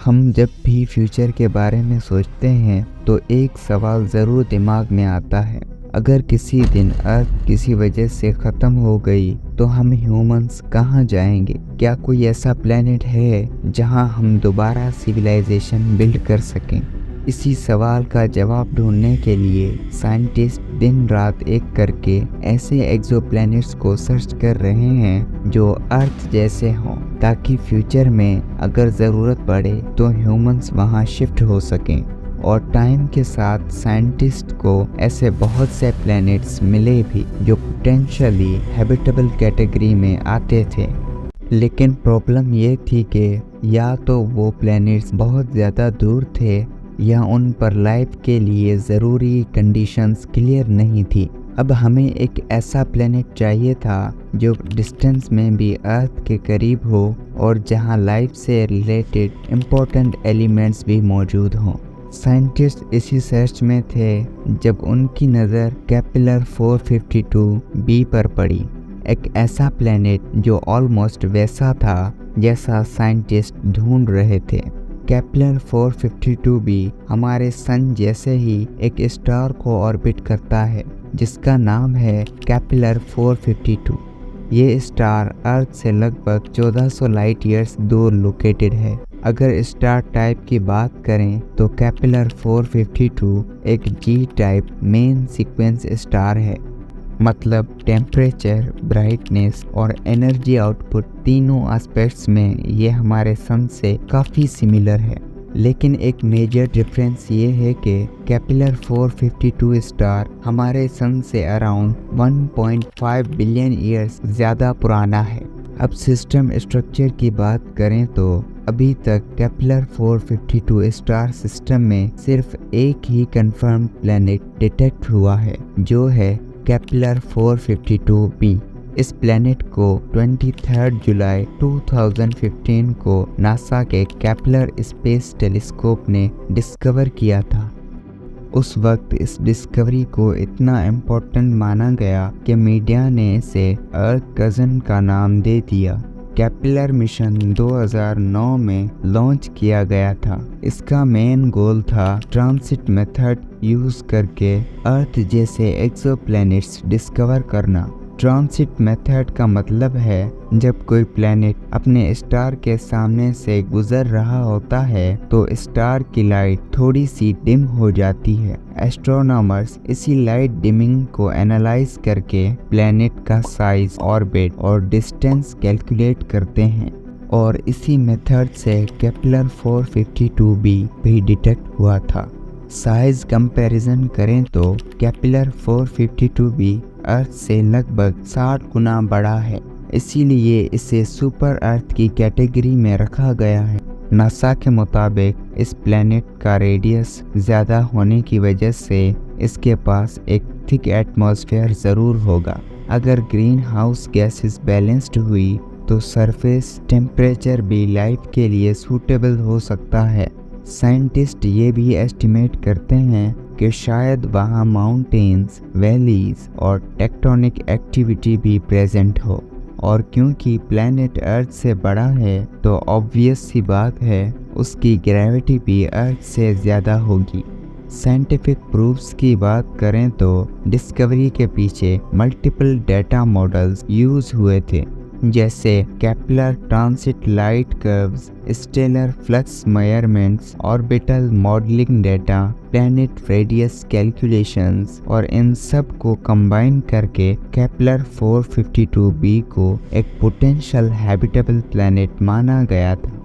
हम जब भी फ्यूचर के बारे में सोचते हैं तो एक सवाल ज़रूर दिमाग में आता है। अगर किसी दिन अर्थ किसी वजह से ख़त्म हो गई तो हम ह्यूमंस कहाँ जाएंगे? क्या कोई ऐसा प्लेनेट है जहाँ हम दोबारा सिविलाइजेशन बिल्ड कर सकें? इसी सवाल का जवाब ढूंढने के लिए साइंटिस्ट दिन रात एक करके ऐसे एक्सोप्लैनेट्स को सर्च कर रहे हैं जो अर्थ जैसे हों, ताकि फ्यूचर में अगर ज़रूरत पड़े तो ह्यूमंस वहां शिफ्ट हो सकें। और टाइम के साथ साइंटिस्ट को ऐसे बहुत से प्लैनेट्स मिले भी जो पोटेंशियली हैबिटेबल कैटेगरी में आते थे। लेकिन प्रॉब्लम ये थी कि या तो वो प्लैनेट्स बहुत ज़्यादा दूर थे या उन पर लाइफ के लिए ज़रूरी कंडीशंस क्लियर नहीं थी। अब हमें एक ऐसा प्लेनेट चाहिए था जो डिस्टेंस में भी अर्थ के करीब हो और जहां लाइफ से रिलेटेड इम्पोर्टेंट एलिमेंट्स भी मौजूद हों। साइंटिस्ट इसी सर्च में थे जब उनकी नज़र केपलर 452b पर पड़ी, एक ऐसा प्लेनेट जो ऑलमोस्ट वैसा था जैसा साइंटिस्ट ढूंढ रहे थे। केपलर 452b हमारे सन जैसे ही एक स्टार को ऑर्बिट करता है जिसका नाम है केपलर 452। ये स्टार अर्थ से लगभग 1400 लाइट ईयर्स दूर लोकेटेड है। अगर स्टार टाइप की बात करें तो केपलर 452 एक जी टाइप मेन सीक्वेंस स्टार है। मतलब टेम्परेचर, ब्राइटनेस और एनर्जी आउटपुट तीनों एस्पेक्ट्स में ये हमारे सन से काफ़ी सिमिलर है। लेकिन एक मेजर डिफरेंस ये है कि केपलर 452 स्टार हमारे सन से अराउंड 1.5 बिलियन ईयर्स ज़्यादा पुराना है। अब सिस्टम स्ट्रक्चर की बात करें तो अभी तक केपलर 452 स्टार सिस्टम में सिर्फ एक ही कंफर्म प्लैनेट डिटेक्ट हुआ है, जो है केपलर 452b। इस प्लैनेट को 23 जुलाई 2015 को नासा के केपलर स्पेस टेलीस्कोप ने डिस्कवर किया था। उस वक्त इस डिस्कवरी को इतना इम्पोर्टेंट माना गया कि मीडिया ने इसे अर्थ कज़न का नाम दे दिया। केपलर मिशन 2009 में लॉन्च किया गया था। इसका मेन गोल था ट्रांसिट मेथड यूज करके अर्थ जैसे एक्सोप्लैनेट्स डिस्कवर करना। ट्रांसिट मेथड का मतलब है जब कोई प्लैनेट अपने स्टार के सामने से गुजर रहा होता है तो स्टार की लाइट थोड़ी सी डिम हो जाती है। एस्ट्रोनॉमर्स इसी लाइट डिमिंग को एनालाइज करके प्लैनेट का साइज, ऑर्बिट और डिस्टेंस कैलकुलेट करते हैं। और इसी मेथड से केपलर 452b भी डिटेक्ट हुआ था। साइज कंपैरिजन करें तो केपलर 452b अर्थ से लगभग 60 गुना बड़ा है, इसीलिए इसे सुपर अर्थ की कैटेगरी में रखा गया है। नासा के मुताबिक इस प्लैनेट का रेडियस ज़्यादा होने की वजह से इसके पास एक थिक एटमॉस्फेयर ज़रूर होगा। अगर ग्रीन हाउस गैसेस बैलेंस्ड हुई तो सरफेस टेम्परेचर भी लाइफ के लिए सूटेबल हो सकता है। साइंटिस्ट ये भी एस्टिमेट करते हैं कि शायद वहाँ माउंटेन्स, वैलीज और टेक्टोनिक एक्टिविटी भी प्रेजेंट हो। और क्योंकि प्लैनेट अर्थ से बड़ा है तो ऑब्वियस सी बात है उसकी ग्रेविटी भी अर्थ से ज़्यादा होगी। साइंटिफिक प्रूफ्स की बात करें तो डिस्कवरी के पीछे मल्टीपल डेटा मॉडल्स यूज़ हुए थे, जैसे Kepler transit light curves, stellar flux measurements, orbital modelling data, planet radius calculations. और इन सब को कंबाइन करके केपलर 452b को एक पोटेंशियल हैबिटेबल प्लैनेट माना गया था।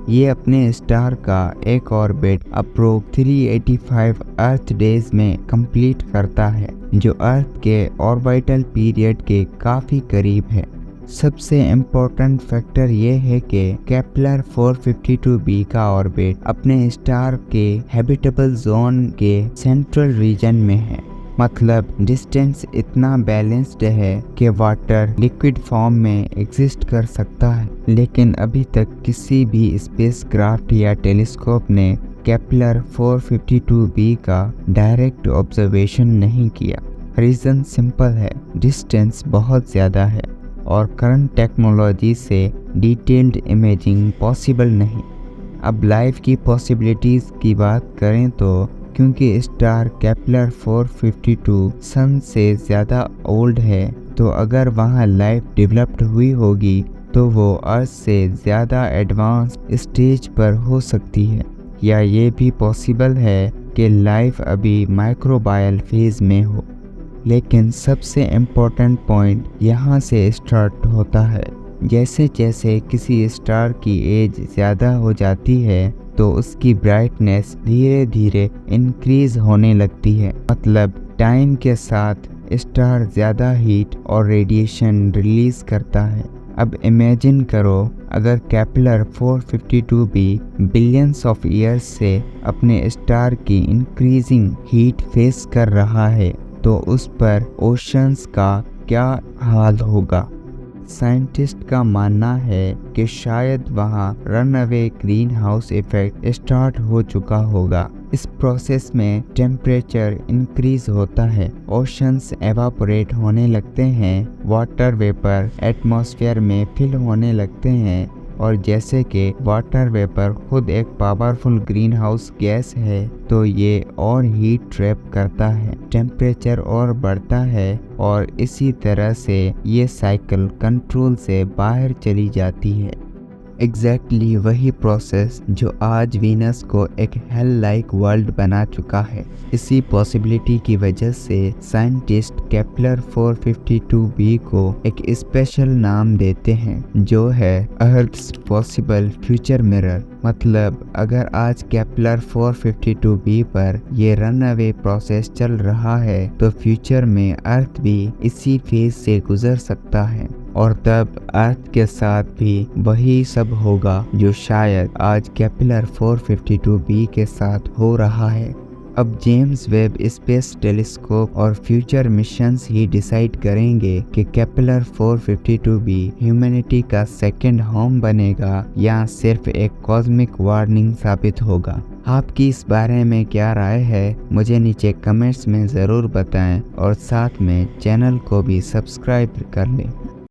ये अपने स्टार का एक ऑर्बिट अप्रोक्स 385 अर्थ डेज में कंप्लीट करता है, जो अर्थ के ऑर्बिटल पीरियड के काफ़ी करीब है। सबसे इम्पोर्टेंट फैक्टर ये है कि केपलर 452b का ऑर्बिट अपने स्टार के हैबिटेबल जोन के सेंट्रल रीजन में है। मतलब डिस्टेंस इतना बैलेंस्ड है कि वाटर लिक्विड फॉर्म में एग्जिस्ट कर सकता है। लेकिन अभी तक किसी भी स्पेसक्राफ्ट या टेलीस्कोप ने केपलर 452b का डायरेक्ट ऑब्जर्वेशन नहीं किया। रीज़न सिंपल है, डिस्टेंस बहुत ज़्यादा है और करंट टेक्नोलॉजी से डिटेल्ड इमेजिंग पॉसिबल नहीं। अब लाइफ की पॉसिबिलिटीज़ की बात करें तो क्योंकि स्टार केपलर 452 सन से ज़्यादा ओल्ड है, तो अगर वहाँ लाइफ डेवलप्ड हुई होगी तो वो अर्थ से ज़्यादा एडवांस स्टेज पर हो सकती है, या ये भी पॉसिबल है कि लाइफ अभी माइक्रोबायल फेज़ में हो। लेकिन सबसे इम्पोर्टेंट पॉइंट यहाँ से स्टार्ट होता है। जैसे जैसे किसी स्टार की एज ज़्यादा हो जाती है तो उसकी ब्राइटनेस धीरे धीरे इंक्रीज होने लगती है। मतलब टाइम के साथ स्टार ज़्यादा हीट और रेडिएशन रिलीज करता है। अब इमेजिन करो, अगर केपलर 452 भी बिलियंस ऑफ ईयर्स से अपने स्टार की इंक्रीजिंग हीट फेस कर रहा है तो उस पर ओशंस का क्या हाल होगा। साइंटिस्ट का मानना है कि शायद वहाँ runaway green house effect start हो चुका होगा। इस प्रोसेस में टेम्परेचर इंक्रीज होता है, ओशंस एवापोरेट होने लगते हैं, वाटर वेपर एटमॉस्फेयर में फिल होने लगते हैं, और जैसे कि वाटर वेपर खुद एक पावरफुल ग्रीन हाउस गैस है तो ये और हीट ट्रैप करता है, टेम्परेचर और बढ़ता है, और इसी तरह से ये साइकिल कंट्रोल से बाहर चली जाती है। एग्जैक्टली वही प्रोसेस जो आज वीनस को एक हेल लाइक वर्ल्ड बना चुका है। इसी पॉसिबिलिटी की वजह से साइंटिस्ट केपलर 452b को एक स्पेशल नाम देते हैं जो है अर्थ्स पॉसिबल फ्यूचर मिरर। मतलब अगर आज केपलर 452b पर ये रन अवे प्रोसेस चल रहा है तो फ्यूचर में अर्थ भी इसी फेज से गुजर सकता है, और तब अर्थ के साथ भी वही सब होगा जो शायद आज केपलर 452b के साथ हो रहा है। अब जेम्स वेब स्पेस टेलीस्कोप और फ्यूचर मिशंस ही डिसाइड करेंगे कि केपलर 452b ह्यूमैनिटी का सेकंड होम बनेगा या सिर्फ एक कॉस्मिक वार्निंग साबित होगा। आपकी इस बारे में क्या राय है, मुझे नीचे कमेंट्स में ज़रूर बताएं, और साथ में चैनल को भी सब्सक्राइब कर लें।